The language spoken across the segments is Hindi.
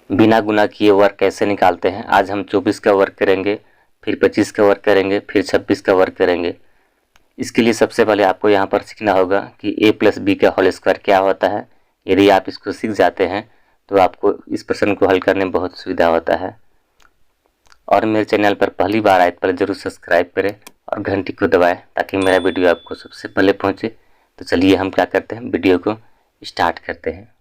बिना गुणा किए वर्ग कैसे निकालते हैं। आज हम 24 का वर्ग करेंगे, फिर 25 का वर्ग करेंगे, फिर 26 का वर्ग करेंगे। इसके लिए सबसे पहले आपको यहाँ पर सीखना होगा कि a प्लस बी का होल स्क्वायर क्या होता है। यदि आप इसको सीख जाते हैं तो आपको इस प्रश्न को हल करने में बहुत सुविधा होता है। और मेरे चैनल पर पहली बार आए तो जरूर सब्सक्राइब करें और घंटी को दबाएं ताकि मेरा वीडियो आपको सबसे पहले पहुँचे। तो चलिए हम क्या करते हैं, वीडियो को स्टार्ट करते हैं।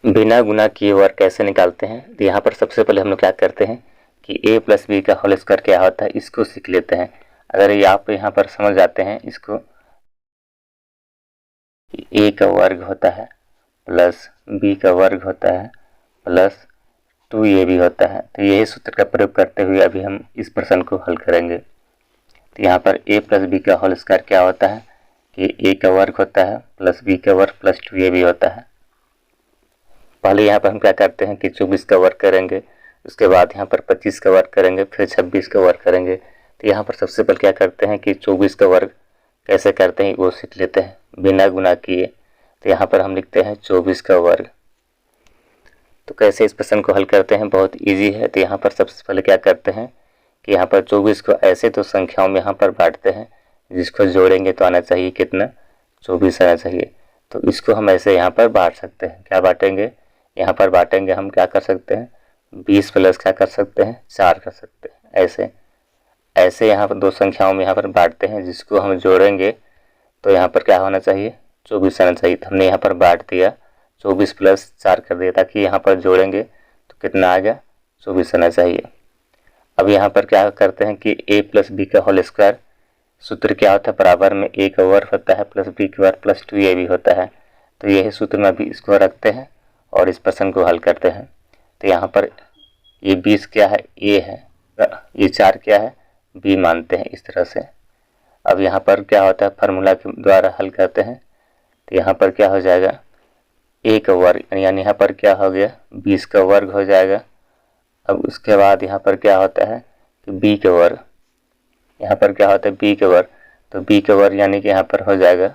बिना गुणा किए वर्ग कैसे निकालते हैं। तो यहाँ पर सबसे पहले हम लोग क्या करते हैं कि a प्लस बी का होल स्क्वायर क्या होता है, इसको सीख लेते हैं। अगर ये आप यहाँ पर समझ जाते हैं इसको, a का वर्ग होता है प्लस b का वर्ग होता है प्लस 2ab होता है। तो यही सूत्र का प्रयोग करते हुए अभी हम इस प्रश्न को हल करेंगे। तो यहाँ पर a प्लस बी का होल स्क्वायर क्या होता है कि a का वर्ग होता है प्लस b का वर्ग प्लस 2ab होता है। पहले यहाँ पर हम क्या करते हैं कि 24 का वर्ग करेंगे, उसके बाद यहाँ पर 25 का वर्ग करेंगे, फिर 26 का वर्ग करेंगे। तो यहाँ पर सबसे पहले क्या करते हैं कि 24 का वर्ग कैसे करते हैं वो सीख लेते हैं बिना गुणा किए। तो यहाँ पर हम लिखते हैं 24 का वर्ग। तो कैसे इस प्रश्न को हल करते हैं, बहुत इजी है। तो यहाँ पर सबसे पहले क्या करते हैं कि यहाँ पर 24 को ऐसे तो संख्याओं में यहाँ पर बांटते हैं जिसको जोड़ेंगे तो आना चाहिए कितना, 24 आना चाहिए। तो इसको हम ऐसे यहाँ पर बांट सकते हैं। क्या बांटेंगे, यहाँ पर बांटेंगे हम क्या कर सकते हैं 20 प्लस क्या कर सकते हैं 4 कर सकते हैं। ऐसे यहाँ पर दो संख्याओं में यहाँ पर बांटते हैं जिसको हम जोड़ेंगे तो यहाँ पर क्या होना चाहिए 24 आना चाहिए। तो हमने यहाँ पर बांट दिया 24 प्लस 4 कर दिया ताकि यहाँ पर जोड़ेंगे तो कितना आ गया 24 आना चाहिए। अब यहाँ पर क्या करते हैं कि a प्लस बी का होल स्क्वायर सूत्र क्या होता है, बराबर में a का वर्ग होता है प्लस b का वर्ग प्लस 2ab होता है। तो यही सूत्र में अभी इसको रखते हैं और इस प्रश्न को हल करते हैं। तो यहाँ पर ये 20 क्या है a है, ये 4 क्या है b मानते हैं इस तरह से। अब यहाँ पर क्या होता है फार्मूला के द्वारा हल करते हैं। तो यहाँ पर क्या हो जाएगा a का वर्ग, यानी यहाँ पर क्या हो गया 20 का वर्ग हो जाएगा। अब उसके बाद यहाँ पर क्या होता है कि b का वर्ग, यहाँ पर क्या होता है b का वर्ग, तो b का वर्ग यानी कि यहाँ पर हो जाएगा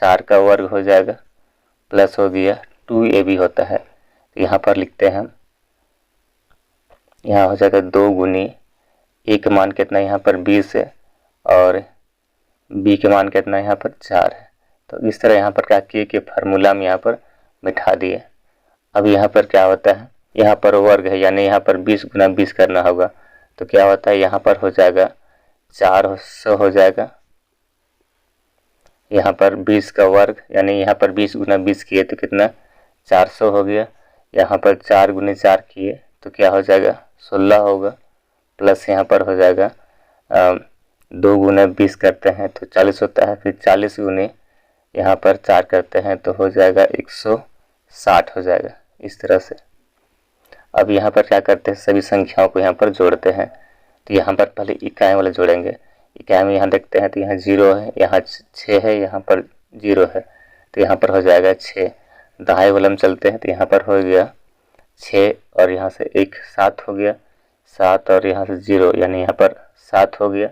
4 का वर्ग हो जाएगा प्लस हो गया 2ab होता है। तो यहाँ पर लिखते हैं, यहाँ हो जाएगा 2 गुनी a का मान कितना यहाँ पर 20 है और b के मान कितना यहाँ पर 4 है। तो इस तरह यहाँ पर क्या किए कि फार्मूला में यहाँ पर मिठा दिए। अब यहाँ पर क्या होता है, यहाँ पर वर्ग है यानी यहाँ पर 20 गुना 20 करना होगा। तो क्या होता है यहाँ पर हो जाएगा 400 हो जाएगा, यहाँ पर 20 का वर्ग यानी यहाँ पर 20 गुना 20 किए तो कितना 400 हो गया। यहाँ पर 4 गुने 4 किए तो क्या हो जाएगा 16 होगा, प्लस यहाँ पर हो जाएगा 2 गुने 20 करते हैं तो 40 होता है, फिर 40 गुने यहाँ पर 4 करते हैं तो हो जाएगा 160 हो जाएगा इस तरह से। अब यहाँ पर क्या करते हैं सभी संख्याओं को यहाँ पर जोड़ते हैं। तो यहाँ पर पहले इकाई वाला जोड़ेंगे। इकाई में यहाँ देखते हैं तो यहाँ 0 है, यहाँ 6 है, यहाँ पर 0 है। तो यहाँ पर हो जाएगा 6। दहाई वाला में चलते हैं तो यहाँ पर हो गया 6 और यहाँ से 1 7 हो गया, 7 और यहाँ से 0 यानी यहाँ पर 7 हो गया।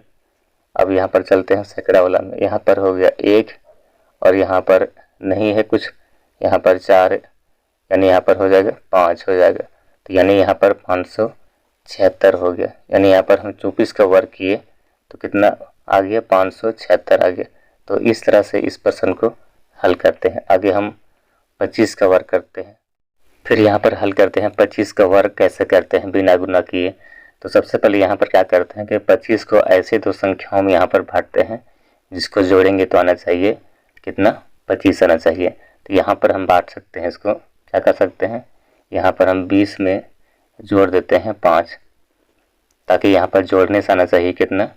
अब यहाँ पर चलते हैं सैकड़ा वाला में, यहाँ पर हो गया 1 और यहाँ पर नहीं है कुछ, यहाँ पर 4 यानी यहाँ पर हो जाएगा 5 हो जाएगा। तो यानी यहाँ पर 576 हो गया। यानी यहाँ पर हम 24 का वर्ग किए तो कितना आ गया 576 आ गया। तो इस तरह से इस प्रश्न को हल करते हैं। आगे हम 25 का वर्ग करते हैं, फिर यहाँ पर हल करते हैं 25 का वर्ग कैसे करते हैं बिना गुणा किए। तो सबसे पहले यहाँ पर क्या करते हैं कि 25 को ऐसे दो संख्याओं में यहाँ पर बांटते हैं जिसको जोड़ेंगे तो आना चाहिए कितना 25 आना चाहिए। तो यहाँ पर हम बांट सकते हैं, इसको क्या कर सकते हैं यहाँ पर हम 20 में जोड़ देते हैं 5 ताकि यहाँ पर जोड़ने से आना चाहिए कितना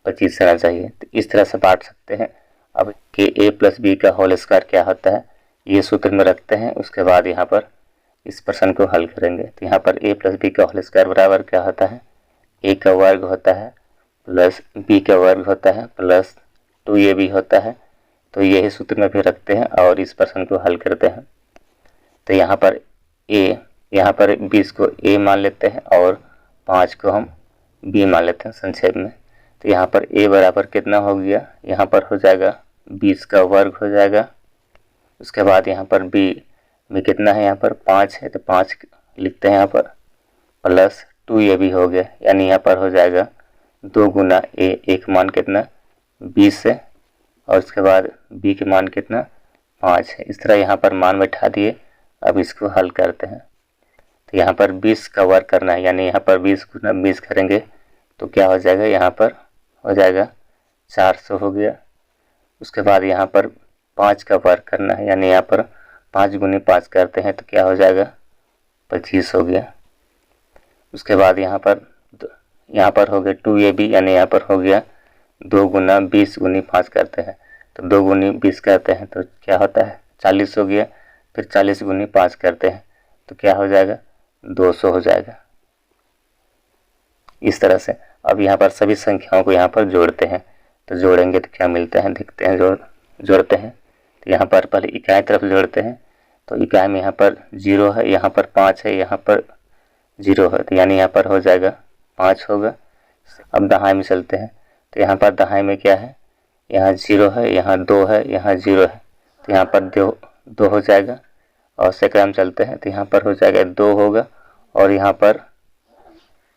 25 आना चाहिए। तो इस तरह से बांट सकते हैं। अब कि a प्लस बी का होल स्क्वायर क्या होता है ये सूत्र में रखते हैं, उसके बाद यहाँ पर इस प्रश्न को हल करेंगे। तो यहाँ पर a प्लस बी का होल स्क्वायर बराबर क्या होता है a का वर्ग होता है प्लस b का वर्ग होता है प्लस 2ab होता है। तो यही सूत्र में भी रखते हैं और इस प्रश्न को हल करते हैं। तो यहाँ पर यहाँ पर 20 को a मान लेते हैं और 5 को हम b मान लेते हैं संक्षेप में। तो यहाँ पर a बराबर कितना हो गया, यहाँ पर हो जाएगा 20 का वर्ग हो जाएगा। उसके बाद यहाँ पर b में कितना है, यहाँ पर 5 है तो 5 लिखते हैं यहाँ पर, प्लस 2ab हो गया, यानी यहाँ पर हो जाएगा 2 गुना a का मान कितना 20 है और उसके बाद b के मान कितना 5 है। इस तरह यहाँ पर मान बैठा दिए। अब इसको हल करते हैं। तो यहाँ पर 20 का वर्ग करना है, यानी यहाँ पर 20 गुना 20 करेंगे तो क्या हो जाएगा, यहाँ पर हो जाएगा 400 हो गया। उसके बाद यहाँ पर 5 का वर्ग करना है, यानी यहाँ पर 5 गुनी 5 करते हैं तो क्या हो जाएगा 25 हो गया। उसके बाद यहाँ पर हो गया 2ab, यानी यहाँ पर हो गया 2 गुना 20 गुनी 5 करते हैं तो 2 गुनी 20 करते हैं तो क्या होता है 40 हो गया। फिर 40 गुनी 5 करते हैं तो क्या हो जाएगा 200 हो जाएगा। इस तरह से अब यहाँ पर सभी संख्याओं को यहाँ पर जोड़ते हैं। तो जोड़ेंगे तो क्या मिलता है, देखते हैं। जोड़ते हैं तो यहाँ पर पहले इकाई तरफ जोड़ते हैं। तो इकाई में यहाँ पर 0 है, यहाँ पर 5 है, यहाँ पर 0 है, तो यानी यहाँ पर हो जाएगा 5 होगा। अब दहाई में चलते हैं। तो यहाँ पर दहाई में क्या है, यहाँ 0 है, यहाँ 2 है, यहाँ 0 है, तो यहाँ पर 2 हो जाएगा। और सैकड़ा में चलते हैं तो यहाँ पर हो जाएगा 2 होगा और यहाँ पर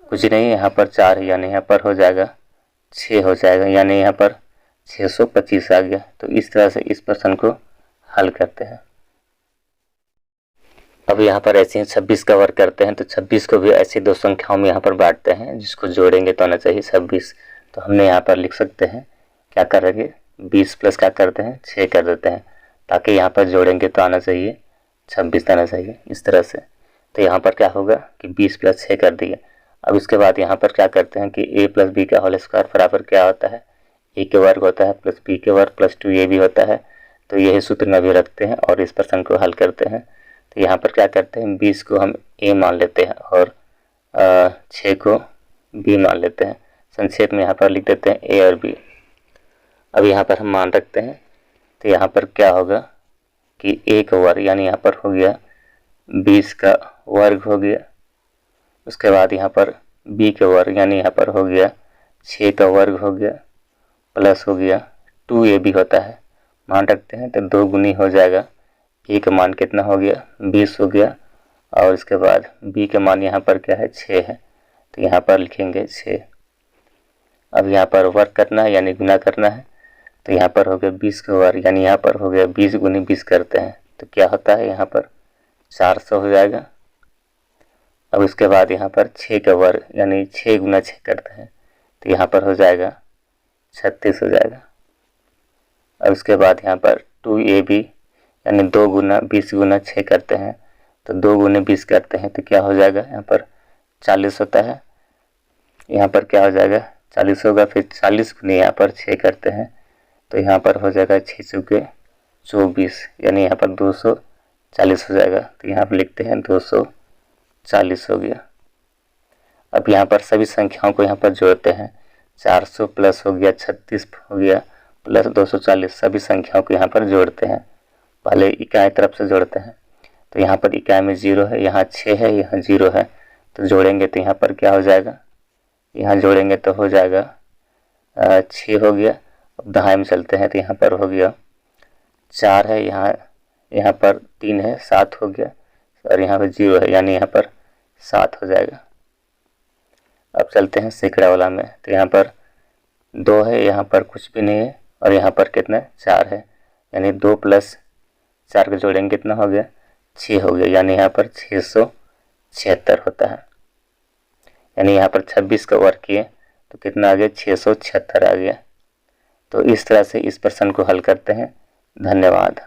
कुछ नहीं, यहाँ पर 4 है, यानी यहाँ पर हो जाएगा 6 हो जाएगा, यानी यहाँ पर 625 आ गया। तो इस तरह से इस प्रश्न को हल करते हैं। अब यहाँ पर ऐसे ही 26 का वर्ग करते हैं। तो 26 को भी ऐसी दो संख्याओं में यहाँ पर बांटते हैं, जिसको जोड़ेंगे तो आना चाहिए 26। तो हमने यहाँ पर लिख सकते हैं, क्या करेंगे 20 प्लस क्या करते हैं 6 कर देते हैं, ताकि यहाँ पर जोड़ेंगे तो आना चाहिए 26 आना चाहिए, इस तरह से। तो यहाँ पर क्या होगा कि 20 प्लस 6 कर दिए। अब इसके बाद यहाँ पर क्या करते हैं कि a प्लस बी का होल स्क्वायर बराबर क्या होता है, a के वर्ग होता है प्लस b के वर्ग प्लस 2ab होता है। तो यही सूत्र में भी रखते हैं और इस प्रश्न को हल करते हैं। तो यहाँ पर क्या करते हैं, 20 को हम a मान लेते हैं और 6 को b मान लेते हैं। संक्षेप में यहाँ पर लिख देते हैं a और b। अब यहाँ पर हम मान रखते हैं। तो यहाँ पर क्या होगा कि a का वर्ग, यानी यहाँ पर हो गया 20 का वर्ग हो गया। उसके बाद यहाँ पर b का वर्ग, यानी यहाँ पर हो गया 6 का वर्ग हो गया, प्लस हो गया 2ab होता है, मान रखते हैं। तो 2 गुनी हो जाएगा, a का मान कितना हो गया 20 हो गया और इसके बाद b का मान यहाँ पर क्या है 6 है, तो यहाँ पर लिखेंगे 6। अब यहाँ पर वर्ग करना है, यानी गुना करना है। तो यहाँ पर हो गया 20 का वर्ग, यानी यहाँ पर हो गया 20 गुनी 20 करते हैं तो क्या होता है यहाँ पर 400 हो जाएगा। अब उसके बाद यहाँ पर 6 का वर्ग, यानी 6 गुना 6 करते हैं तो यहाँ पर हो जाएगा 36 हो जाएगा। अब उसके बाद यहाँ पर 2ab, यानी 2 गुना 20 गुना 6 करते हैं तो 2 गुने 20 करते हैं तो क्या हो जाएगा यहाँ पर 40 होता है। यहाँ पर क्या हो जाएगा 40 होगा। फिर 40 गुने यहाँ पर 6 करते हैं तो यहाँ पर हो जाएगा 6 चौके 24, यानी यहाँ पर 240 हो जाएगा। तो यहाँ पर लिखते हैं 240 हो गया। अब यहाँ पर सभी संख्याओं को यहाँ पर जोड़ते हैं। 400 प्लस हो गया 36 हो गया प्लस 240, सभी संख्याओं को यहाँ पर जोड़ते हैं। पहले इकाई तरफ से जोड़ते हैं। तो यहाँ पर इकाई में 0 है, यहाँ 6 है, यहाँ 0 है, तो जोड़ेंगे तो यहाँ पर क्या हो जाएगा, यहाँ जोड़ेंगे तो हो जाएगा 6 हो गया। अब दहाई में चलते हैं तो यहाँ पर हो गया 4 है, यहाँ पर 3 है 7 हो गया और यहाँ पर 0 है, यानी यहाँ पर 7 हो जाएगा। अब चलते हैं सैकड़ा वाला में। तो यहाँ पर 2 है, यहाँ पर कुछ भी नहीं है और यहाँ पर कितना 4 है, यानी 2 प्लस 4 को जोड़ेंगे कितना हो गया 6 हो गया, यानी यहाँ पर 676 होता है। यानी यहाँ पर 26 का वर्ग किए तो कितना आ गया 676 आ गया। तो इस तरह से इस प्रश्न को हल करते हैं। धन्यवाद।